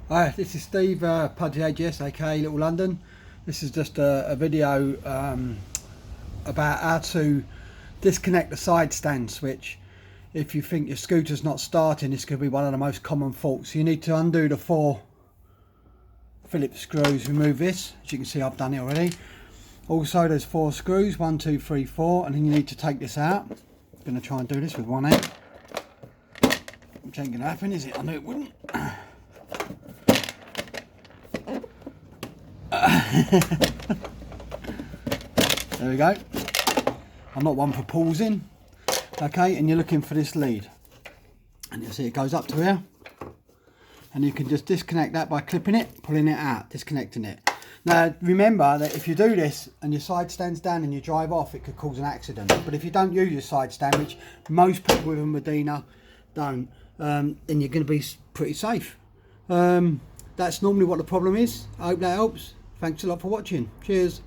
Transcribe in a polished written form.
Hi, this is Steve, Pudgy AJS, aka Little London. This is just a video about how to disconnect the side stand switch. If you think your scooter's not starting, this could be one of the most common faults. You need to undo the 4 Phillips screws, remove this. As you can see, I've done it already. Also, there's 4 screws, 1, 2, 3, 4, and then you need to take this out. I'm going to try and do this with one hand, which ain't going to happen, is it? I knew it wouldn't. There we go. I'm not one for pausing. Okay, and you're looking for this lead, and you'll see it goes up to here, and you can just disconnect that by clipping it, pulling it out, disconnecting it. Now remember that if you do this and your side stands down and you drive off, it could cause an accident. But if you don't use your side stand, which most people with a Modena don't, then you're going to be pretty safe. That's normally what the problem is. I hope that helps. Thanks a lot for watching. Cheers.